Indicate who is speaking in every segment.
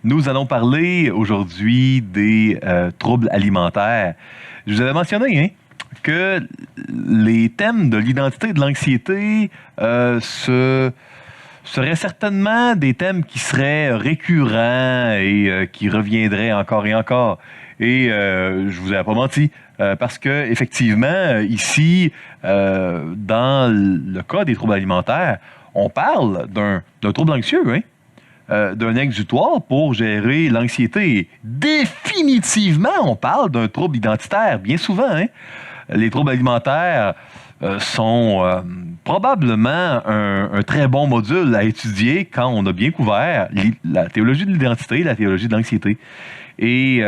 Speaker 1: Nous allons parler aujourd'hui des troubles alimentaires. Je vous avais mentionné que les thèmes de l'identité et de l'anxiété seraient certainement des thèmes qui seraient récurrents et qui reviendraient encore et encore. Et je vous avais pas menti, parce que effectivement, ici, dans le cas des troubles alimentaires, on parle d'un trouble anxieux, d'un exutoire pour gérer l'anxiété. Définitivement, on parle d'un trouble identitaire, bien souvent. Les troubles alimentaires sont probablement un très bon module à étudier quand on a bien couvert la théologie de l'identité, la théologie de l'anxiété. Et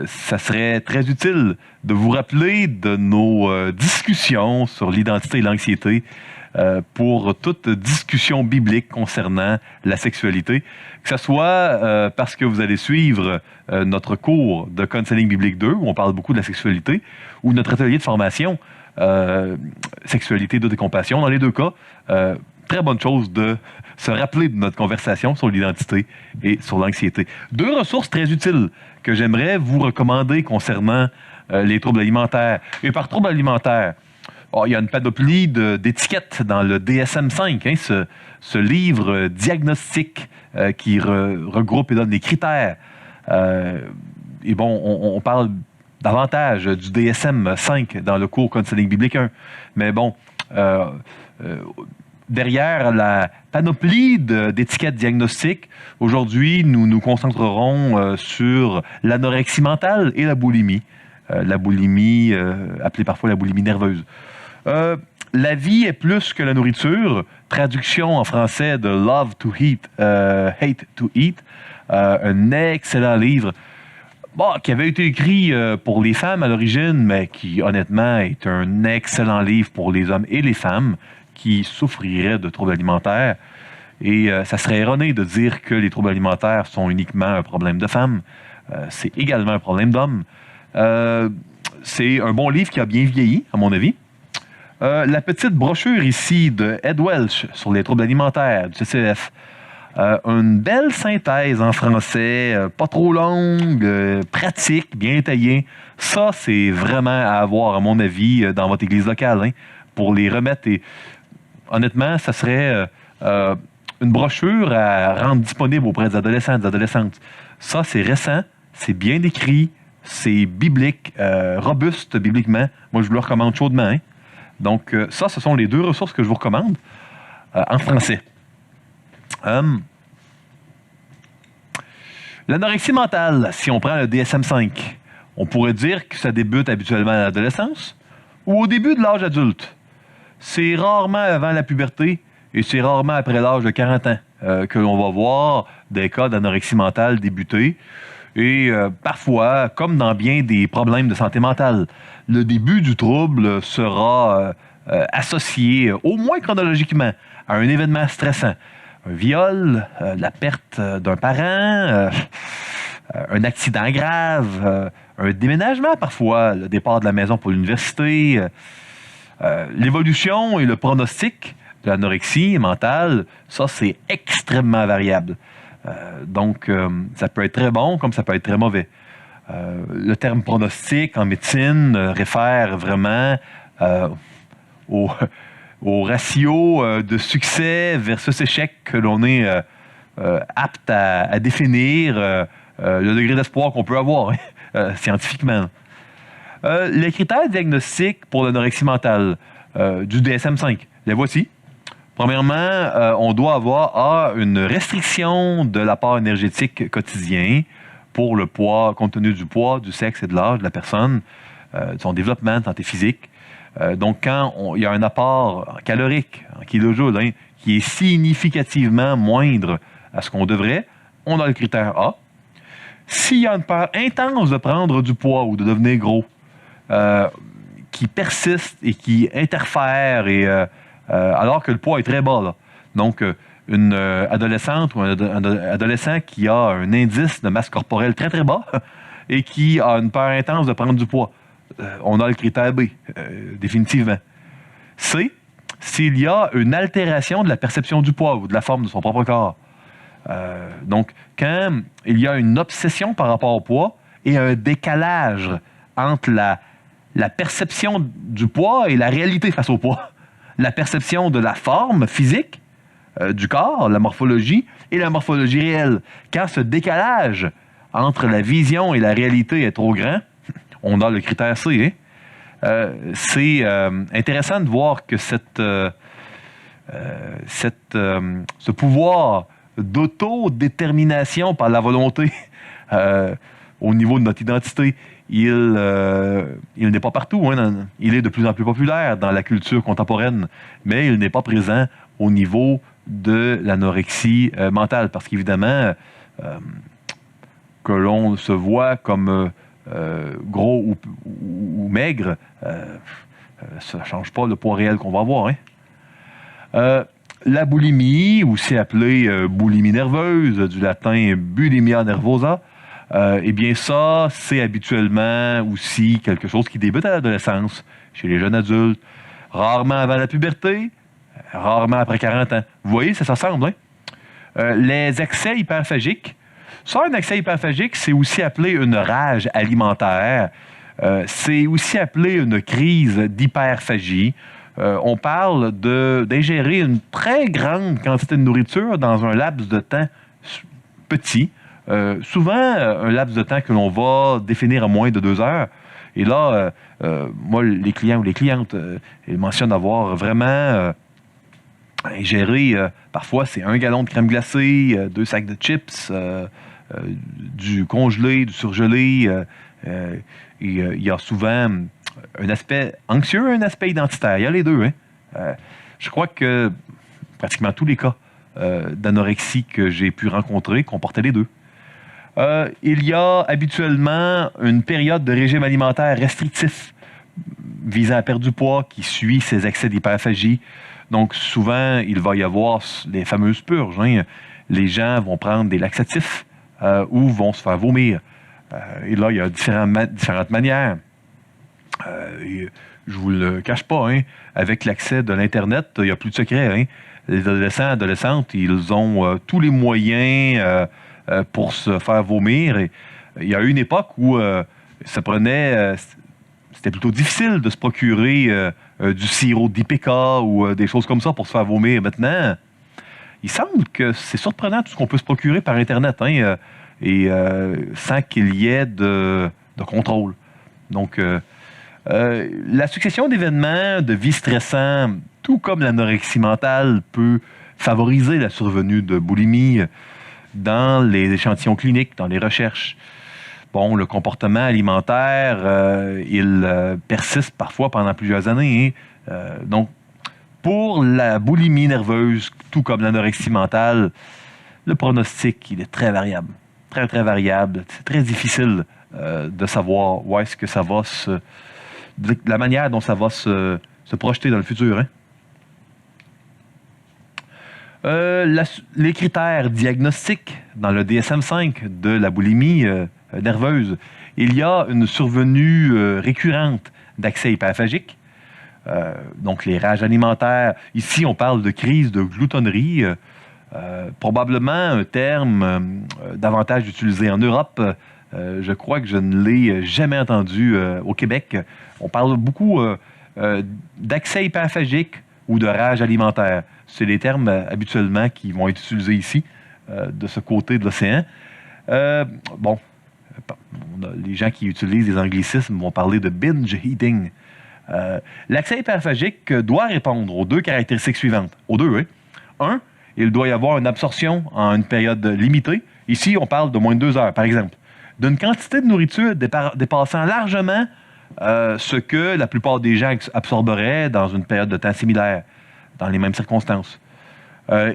Speaker 1: ça serait très utile de vous rappeler de nos discussions sur l'identité et l'anxiété pour toute discussion biblique concernant la sexualité, que ce soit parce que vous allez suivre notre cours de Counseling biblique 2, où on parle beaucoup de la sexualité, ou notre atelier de formation Sexualité, doute et compassion. Dans les deux cas, très bonne chose de se rappeler de notre conversation sur l'identité et sur l'anxiété. Deux ressources très utiles que j'aimerais vous recommander concernant les troubles alimentaires. Et par troubles alimentaires, il y a une panoplie d'étiquettes dans le DSM-5, ce livre diagnostique qui regroupe et donne des critères. Et bon, on parle davantage du DSM-5 dans le cours Counseling biblique 1. Mais bon, derrière la panoplie d'étiquettes diagnostiques, aujourd'hui, nous nous concentrerons sur l'anorexie mentale et la boulimie. La boulimie, appelée parfois la boulimie nerveuse. La vie est plus que la nourriture. Traduction en français de Love to Eat, Hate to Eat. Un excellent livre qui avait été écrit pour les femmes à l'origine, mais qui honnêtement est un excellent livre pour les hommes et les femmes qui souffriraient de troubles alimentaires. Et ça serait erroné de dire que les troubles alimentaires sont uniquement un problème de femmes. C'est également un problème d'hommes. C'est un bon livre qui a bien vieilli, à mon avis. La petite brochure ici de Ed Welch sur les troubles alimentaires du CCF. Une belle synthèse en français, pas trop longue, pratique, bien taillée. Ça, c'est vraiment à avoir, à mon avis, dans votre église locale, pour les remettre. Et honnêtement, ça serait une brochure à rendre disponible auprès des adolescents et des adolescentes. Ça, c'est récent, c'est bien écrit, c'est biblique, robuste bibliquement. Moi, je vous le recommande chaudement. Donc, ça, ce sont les deux ressources que je vous recommande en français. L'anorexie mentale, si on prend le DSM-5, on pourrait dire que ça débute habituellement à l'adolescence ou au début de l'âge adulte. C'est rarement avant la puberté et c'est rarement après l'âge de 40 ans que l'on va voir des cas d'anorexie mentale débuter. Et parfois, comme dans bien des problèmes de santé mentale, le début du trouble sera associé, au moins chronologiquement, à un événement stressant. Un viol, la perte d'un parent, un accident grave, un déménagement parfois, le départ de la maison pour l'université. L'évolution et le pronostic de l'anorexie mentale, ça c'est extrêmement variable. Donc, ça peut être très bon comme ça peut être très mauvais. Le terme pronostic en médecine réfère vraiment au ratio de succès versus échec que l'on est apte à définir, le degré d'espoir qu'on peut avoir scientifiquement. Les critères diagnostiques pour l'anorexie mentale du DSM-5, les voici. Premièrement, on doit avoir une restriction de l'apport énergétique quotidien pour le poids, compte tenu du poids, du sexe et de l'âge de la personne, de son développement de santé physique. Donc, quand il y a un apport calorique, en kilojoules, qui est significativement moindre à ce qu'on devrait, on a le critère A. S'il y a une peur intense de prendre du poids ou de devenir gros, qui persiste et qui interfère alors que le poids est très bas, là. Donc, une adolescente ou un adolescent qui a un indice de masse corporelle très très bas et qui a une peur intense de prendre du poids, on a le critère B, définitivement. C, s'il y a une altération de la perception du poids ou de la forme de son propre corps. Donc, quand il y a une obsession par rapport au poids et un décalage entre la perception du poids et la réalité face au poids, la perception de la forme physique du corps, la morphologie, et la morphologie réelle. Quand ce décalage entre la vision et la réalité est trop grand, on a le critère C. C'est intéressant de voir que ce pouvoir d'autodétermination par la volonté au niveau de notre identité, il n'est pas partout. Il est de plus en plus populaire dans la culture contemporaine, mais il n'est pas présent au niveau de l'anorexie mentale, parce qu'évidemment, que l'on se voit comme gros ou maigre, ça ne change pas le poids réel qu'on va avoir. La boulimie, aussi appelée boulimie nerveuse, du latin bulimia nervosa, eh bien ça, c'est habituellement aussi quelque chose qui débute à l'adolescence, chez les jeunes adultes, rarement avant la puberté, rarement après 40 ans. Vous voyez, ça ressemble. Les excès hyperphagiques. Ça, un excès hyperphagique, c'est aussi appelé une rage alimentaire. C'est aussi appelé une crise d'hyperphagie. On parle d'ingérer une très grande quantité de nourriture dans un laps de temps petit. Souvent, un laps de temps que l'on va définir à moins de 2 heures. Et là, moi, les clients ou les clientes, ils mentionnent avoir vraiment ingéré, parfois, c'est 1 gallon de crème glacée, 2 sacs de chips, du congelé, du surgelé. Il y a souvent un aspect anxieux, un aspect identitaire. Il y a les deux. Je crois que pratiquement tous les cas d'anorexie que j'ai pu rencontrer comportaient les deux. Il y a habituellement une période de régime alimentaire restrictif visant à perdre du poids qui suit ces excès d'hyperphagie. Donc souvent, il va y avoir les fameuses purges. Les gens vont prendre des laxatifs ou vont se faire vomir. Et là, il y a différentes manières. Et je vous le cache pas, avec l'accès de l'Internet, il n'y a plus de secret. Les adolescents et adolescentes, ils ont tous les moyens pour se faire vomir. Et il y a eu une époque où c'était plutôt difficile de se procurer du sirop d'IPK ou des choses comme ça pour se faire vomir. Maintenant, il semble que c'est surprenant tout ce qu'on peut se procurer par Internet, sans qu'il y ait de contrôle. Donc, la succession d'événements de vie stressants, tout comme l'anorexie mentale, peut favoriser la survenue de boulimie dans les échantillons cliniques, dans les recherches. Bon, le comportement alimentaire, il persiste parfois pendant plusieurs années. Donc, pour la boulimie nerveuse, tout comme l'anorexie mentale, le pronostic, il est très variable. Très, très variable. C'est très difficile de savoir où est-ce que ça va la manière dont ça va se projeter dans le futur. Les critères diagnostiques dans le DSM-5 de la boulimie nerveuse, il y a une survenue récurrente d'accès hyperphagique, donc les rages alimentaires. Ici, on parle de crise de gloutonnerie, probablement un terme davantage utilisé en Europe. Je crois que je ne l'ai jamais entendu au Québec. On parle beaucoup d'accès hyperphagique ou de rage alimentaire. C'est les termes habituellement qui vont être utilisés ici, de ce côté de l'océan. Les gens qui utilisent les anglicismes vont parler de binge eating. L'accès hyperphagique doit répondre aux 2 caractéristiques suivantes. Aux 2, 1, il doit y avoir une absorption en une période limitée. Ici, on parle de moins de 2 heures, par exemple. D'une quantité de nourriture dépassant largement ce que la plupart des gens absorberaient dans une période de temps similaire, dans les mêmes circonstances.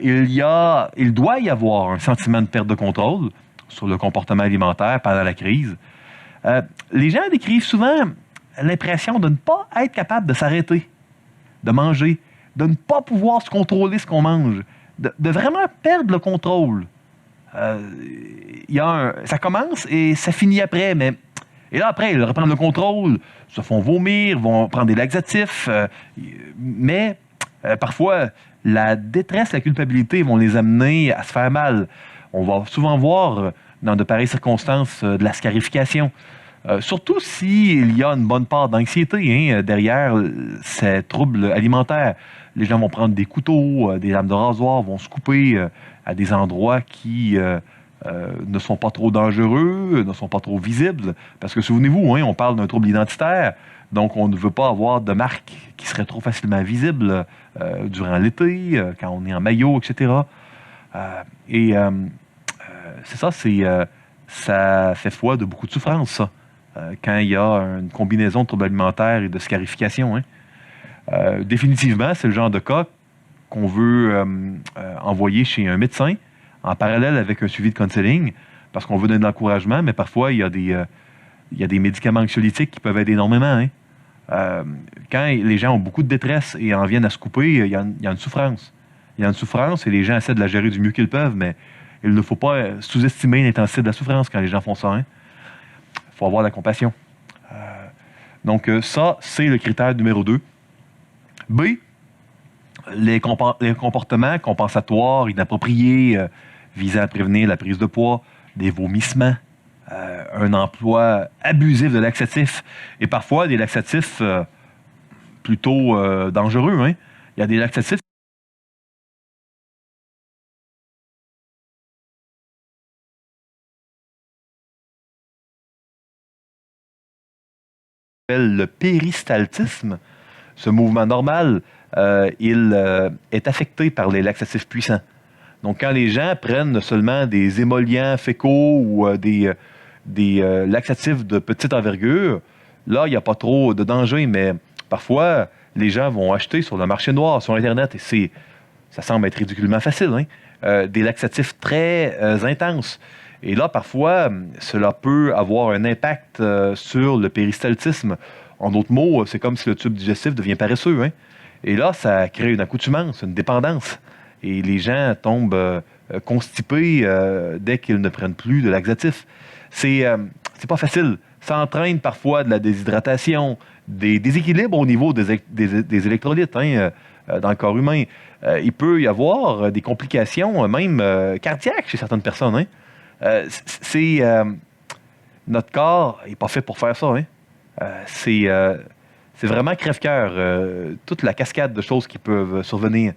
Speaker 1: Il doit y avoir un sentiment de perte de contrôle sur le comportement alimentaire pendant la crise. Les gens décrivent souvent l'impression de ne pas être capable de s'arrêter, de manger, de ne pas pouvoir se contrôler ce qu'on mange, de vraiment perdre le contrôle. Ça commence et ça finit après, et là, après, ils reprennent le contrôle, se font vomir, vont prendre des laxatifs, mais parfois, la détresse, la culpabilité vont les amener à se faire mal. On va souvent voir dans de pareilles circonstances de la scarification. Surtout s'il y a une bonne part d'anxiété derrière ces troubles alimentaires. Les gens vont prendre des couteaux, des lames de rasoir, vont se couper à des endroits qui ne sont pas trop dangereux, ne sont pas trop visibles. Parce que souvenez-vous, on parle d'un trouble identitaire, donc on ne veut pas avoir de marques qui seraient trop facilement visibles durant l'été, quand on est en maillot, etc. C'est ça, ça fait foi de beaucoup de souffrance, ça, quand il y a une combinaison de troubles alimentaires et de scarification. Définitivement, c'est le genre de cas qu'on veut envoyer chez un médecin en parallèle avec un suivi de counseling, parce qu'on veut donner de l'encouragement, mais parfois, il y a des médicaments anxiolytiques qui peuvent aider énormément. Quand les gens ont beaucoup de détresse et en viennent à se couper, il y a une souffrance. Il y a une souffrance et les gens essaient de la gérer du mieux qu'ils peuvent, mais il ne faut pas sous-estimer l'intensité de la souffrance quand les gens font ça. Il faut avoir de la compassion. Donc ça, c'est le critère numéro 2. B, les comportements compensatoires, inappropriés, visant à prévenir la prise de poids, des vomissements, un emploi abusif de laxatifs, et parfois des laxatifs plutôt dangereux. Il y a des laxatifs qui s'appellent le péristaltisme. Ce mouvement normal, il est affecté par les laxatifs puissants. Donc, quand les gens prennent seulement des émollients fécaux ou des laxatifs de petite envergure, là, il n'y a pas trop de danger, mais parfois, les gens vont acheter sur le marché noir, sur Internet, et ça semble être ridiculement facile, des laxatifs très intenses. Et là, parfois, cela peut avoir un impact sur le péristaltisme. En d'autres mots, c'est comme si le tube digestif devient paresseux. Et là, ça crée une accoutumance, une dépendance. Et les gens tombent constipés dès qu'ils ne prennent plus de laxatifs. C'est pas facile. Ça entraîne parfois de la déshydratation, des déséquilibres au niveau des électrolytes dans le corps humain. Il peut y avoir des complications, même cardiaques chez certaines personnes. Notre corps n'est pas fait pour faire ça. C'est vraiment crève-cœur, toute la cascade de choses qui peuvent survenir.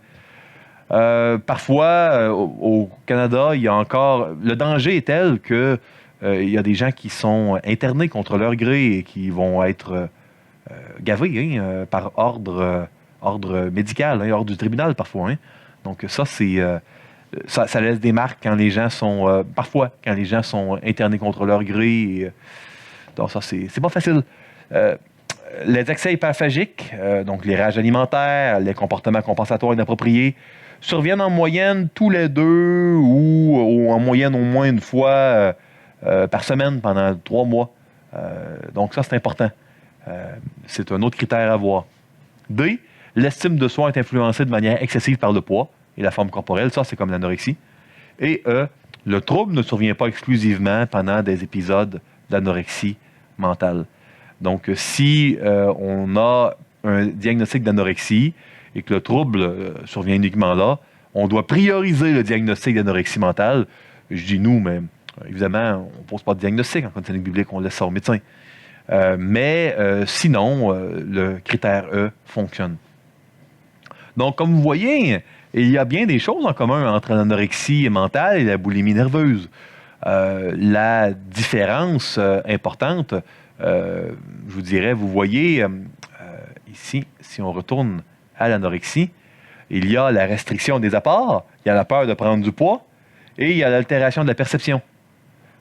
Speaker 1: Parfois, au Canada, il y a encore... Le danger est tel que il y a des gens qui sont internés contre leur gré et qui vont être gavés par ordre médical, ordre du tribunal parfois. Donc ça, ça laisse des marques quand les gens sont... parfois, quand les gens sont internés contre leur gré. Donc ça, c'est pas facile. Les excès hyperphagiques, donc les rages alimentaires, les comportements compensatoires inappropriés, surviennent en moyenne tous les 2 ou en moyenne au moins une fois par semaine pendant 3 mois. Donc ça, c'est important. C'est un autre critère à voir. D, l'estime de soi est influencée de manière excessive par le poids et la forme corporelle. Ça, c'est comme l'anorexie. Et E, le trouble ne survient pas exclusivement pendant des épisodes d'anorexie mentale. Donc, si on a un diagnostic d'anorexie et que le trouble survient uniquement là, on doit prioriser le diagnostic d'anorexie mentale. Je dis nous, mais évidemment, on ne pose pas de diagnostic en counseling biblique, on laisse ça au médecin. Mais sinon, le critère E fonctionne. Donc, comme vous voyez, il y a bien des choses en commun entre l'anorexie mentale et la boulimie nerveuse. La différence importante, je vous dirais, vous voyez ici, si on retourne à l'anorexie, il y a la restriction des apports, il y a la peur de prendre du poids et il y a l'altération de la perception.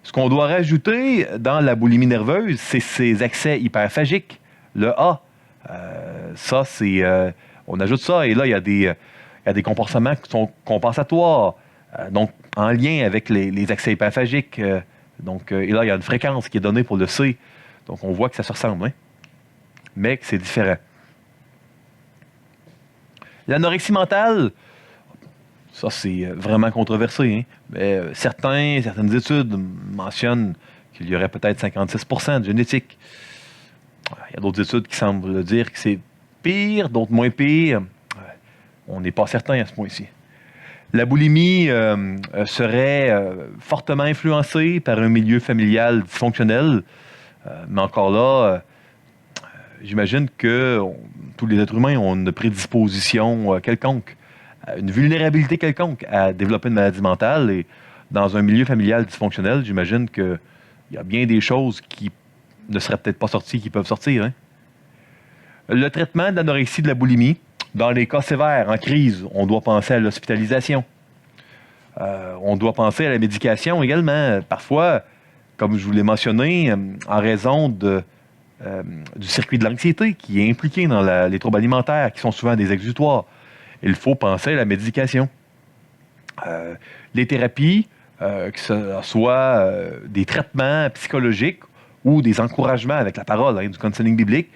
Speaker 1: Ce qu'on doit rajouter dans la boulimie nerveuse, c'est ces excès hyperphagiques, le A. Ça, c'est... on ajoute ça et là, il y a des comportements qui sont compensatoires, donc en lien avec les excès hyperphagiques. Et là, il y a une fréquence qui est donnée pour le C. Donc, on voit que ça se ressemble, mais que c'est différent. L'anorexie mentale, ça, c'est vraiment controversé. Mais certaines études mentionnent qu'il y aurait peut-être 56% de génétique. Il y a d'autres études qui semblent dire que c'est pire, d'autres moins pire. On n'est pas certain à ce point-ci. La boulimie serait fortement influencée par un milieu familial dysfonctionnel, mais encore là, j'imagine que tous les êtres humains ont une prédisposition quelconque, une vulnérabilité quelconque à développer une maladie mentale. Et dans un milieu familial dysfonctionnel, j'imagine qu'il y a bien des choses qui ne seraient peut-être pas sorties qui peuvent sortir, hein. Le traitement de l'anorexie, de la boulimie, dans les cas sévères, en crise, on doit penser à l'hospitalisation. On doit penser à la médication également. Parfois, comme je vous l'ai mentionné, en raison du circuit de l'anxiété qui est impliqué dans les troubles alimentaires, qui sont souvent des exutoires, il faut penser à la médication. Les thérapies, que ce soit des traitements psychologiques ou des encouragements avec la parole, hein, du counseling biblique,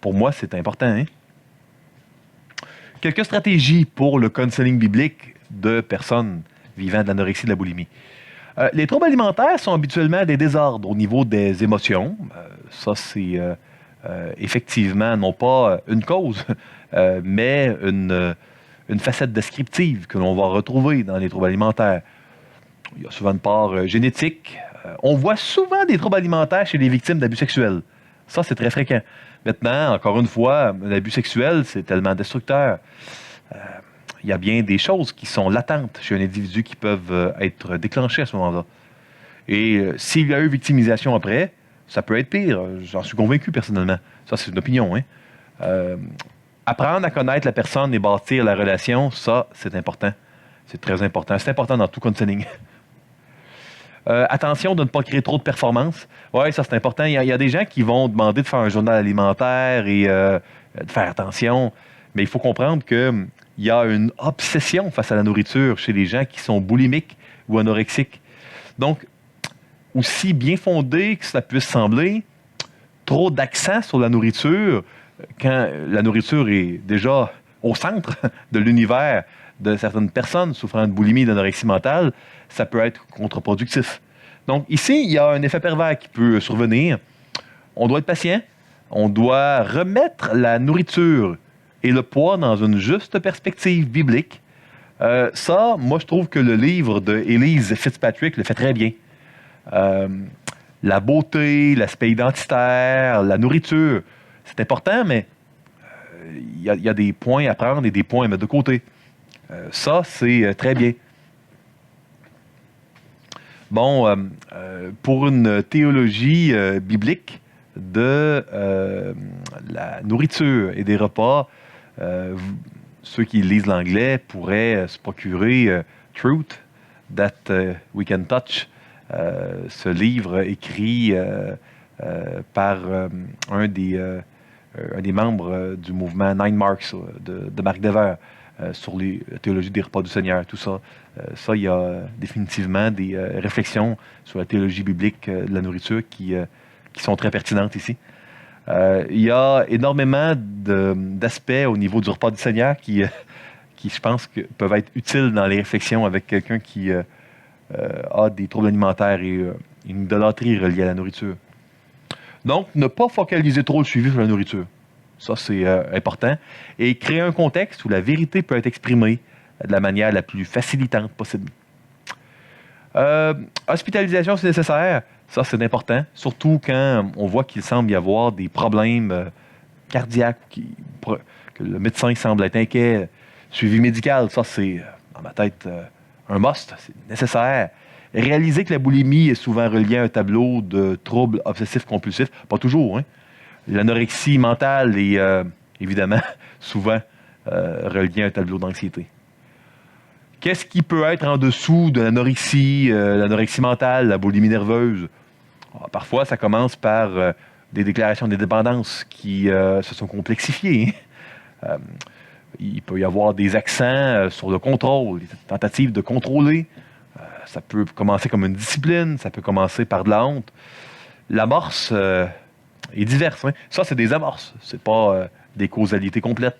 Speaker 1: pour moi, c'est important, hein. Quelques stratégies pour le counseling biblique de personnes vivant de l'anorexie, de la boulimie. Les troubles alimentaires sont habituellement des désordres au niveau des émotions. Ça, c'est effectivement non pas une cause, mais une facette descriptive que l'on va retrouver dans les troubles alimentaires. Il y a souvent une part génétique. On voit souvent des troubles alimentaires chez les victimes d'abus sexuels. Ça, c'est très fréquent. Maintenant, encore une fois, l'abus sexuel, c'est tellement destructeur. Il y a bien des choses qui sont latentes chez un individu qui peuvent être déclenchées à ce moment-là. Et s'il y a eu victimisation après, ça peut être pire. J'en suis convaincu personnellement. Ça, c'est une opinion, hein. Apprendre à connaître la personne et bâtir la relation, ça, c'est important. C'est très important. C'est important dans tout counseling. Attention de ne pas créer trop de performances. Oui, ça c'est important. Il y a des gens qui vont demander de faire un journal alimentaire et de faire attention. Mais il faut comprendre qu'il y a une obsession face à la nourriture chez les gens qui sont boulimiques ou anorexiques. Donc, aussi bien fondé que ça puisse sembler, trop d'accent sur la nourriture, quand la nourriture est déjà au centre de l'univers de certaines personnes souffrant de boulimie et d'anorexie mentale, ça peut être contre-productif. Donc ici, il y a un effet pervers qui peut survenir. On doit être patient. On doit remettre la nourriture et le poids dans une juste perspective biblique. Ça, moi, je trouve que le livre de Elise Fitzpatrick le fait très bien. La beauté, l'aspect identitaire, la nourriture, c'est important, mais il y a des points à prendre et des points à mettre de côté. Ça, c'est très bien. Bon, pour une théologie biblique de la nourriture et des repas, ceux qui lisent l'anglais pourraient se procurer Truth, That We Can Touch, ce livre écrit par un des membres du mouvement Nine Marks de Marc Dever. Sur la théologie des repas du Seigneur, tout ça. Ça, il y a définitivement des réflexions sur la théologie biblique de la nourriture qui sont très pertinentes ici. Il y a énormément d'aspects au niveau du repas du Seigneur qui je pense, peuvent être utiles dans les réflexions avec quelqu'un qui a des troubles alimentaires et une idolâtrie reliée à la nourriture. Donc, ne pas focaliser trop le suivi sur la nourriture. Ça, c'est important. Et créer un contexte où la vérité peut être exprimée de la manière la plus facilitante possible. Hospitalisation, c'est nécessaire. Ça, c'est important. Surtout quand on voit qu'il semble y avoir des problèmes cardiaques, que le médecin semble être inquiet. Suivi médical, ça, c'est, dans ma tête, un must. C'est nécessaire. Réaliser que la boulimie est souvent reliée à un tableau de troubles obsessifs compulsifs. Pas toujours, hein. L'anorexie mentale est évidemment souvent reliée à un tableau d'anxiété. Qu'est-ce qui peut être en dessous de l'anorexie mentale, la boulimie nerveuse? Parfois, ça commence par des déclarations d'indépendance qui se sont complexifiées. Il peut y avoir des accents sur le contrôle, des tentatives de contrôler. Ça peut commencer comme une discipline, ça peut commencer par de la honte. L'amorce est diverse, hein? Ça, c'est des amorces, c'est pas des causalités complètes.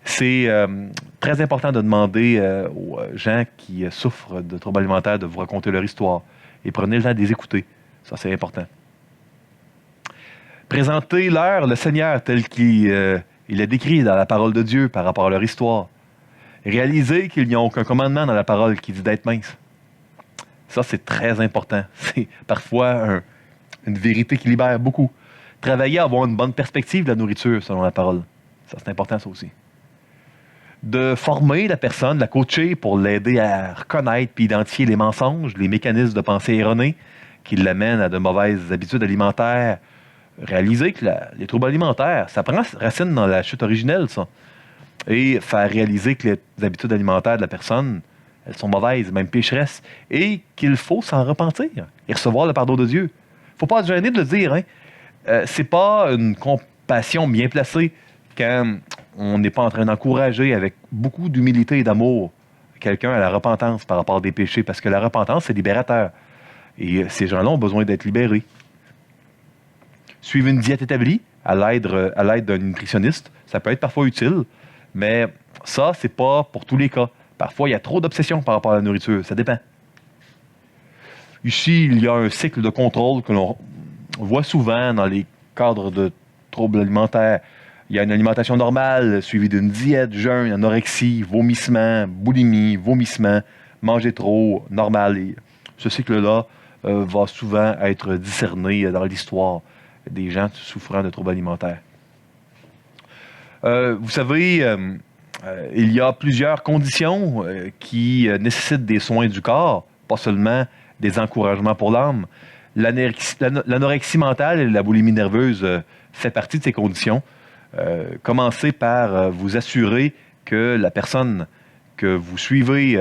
Speaker 1: C'est très important de demander aux gens qui souffrent de troubles alimentaires de vous raconter leur histoire et prenez le temps de les écouter. Ça, c'est important. Présentez-leur le Seigneur tel qu'il est décrit dans la parole de Dieu par rapport à leur histoire. Réalisez qu'il n'y a aucun commandement dans la parole qui dit d'être mince. Ça, c'est très important. C'est parfois une vérité qui libère beaucoup. Travailler à avoir une bonne perspective de la nourriture, selon la parole. Ça, c'est important, ça aussi. De former la personne, la coacher pour l'aider à reconnaître puis identifier les mensonges, les mécanismes de pensée erronés qui l'amènent à de mauvaises habitudes alimentaires. Réaliser que les troubles alimentaires, ça prend racine dans la chute originelle, ça. Et faire réaliser que les habitudes alimentaires de la personne, elles sont mauvaises, même pécheresses, et qu'il faut s'en repentir et recevoir le pardon de Dieu. Il ne faut pas se gêner de le dire. Hein? C'est pas une compassion bien placée quand on n'est pas en train d'encourager avec beaucoup d'humilité et d'amour quelqu'un à la repentance par rapport à des péchés, parce que la repentance, c'est libérateur. Et ces gens-là ont besoin d'être libérés. Suivre une diète établie à l'aide d'un nutritionniste, ça peut être parfois utile, mais ça, c'est pas pour tous les cas. Parfois, il y a trop d'obsession par rapport à la nourriture, ça dépend. Ici, il y a un cycle de contrôle que l'on voit souvent dans les cadres de troubles alimentaires. Il y a une alimentation normale, suivie d'une diète, jeûne, anorexie, vomissement, boulimie, vomissement, manger trop, normal. Et ce cycle-là va souvent être discerné dans l'histoire des gens souffrant de troubles alimentaires. Vous savez, il y a plusieurs conditions qui nécessitent des soins du corps, pas seulement des encouragements pour l'âme. L'anorexie mentale et la boulimie nerveuse fait partie de ces conditions. Commencez par vous assurer que la personne que vous suivez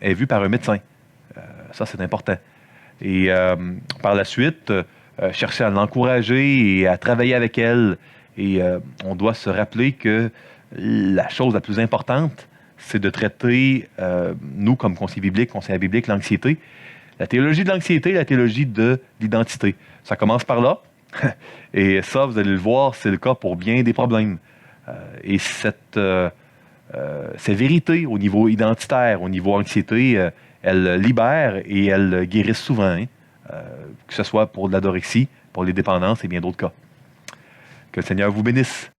Speaker 1: est vue par un médecin. Ça, c'est important. Et par la suite, chercher à l'encourager et à travailler avec elle. Et on doit se rappeler que la chose la plus importante, c'est de traiter, nous, comme conseillers bibliques, l'anxiété. La théologie de l'anxiété, la théologie de l'identité. Ça commence par là. Et ça, vous allez le voir, c'est le cas pour bien des problèmes. Et ces vérités au niveau identitaire, au niveau anxiété, elles libèrent et elles guérissent souvent. Hein? Que ce soit pour de l'adorexie, pour les dépendances et bien d'autres cas. Que le Seigneur vous bénisse.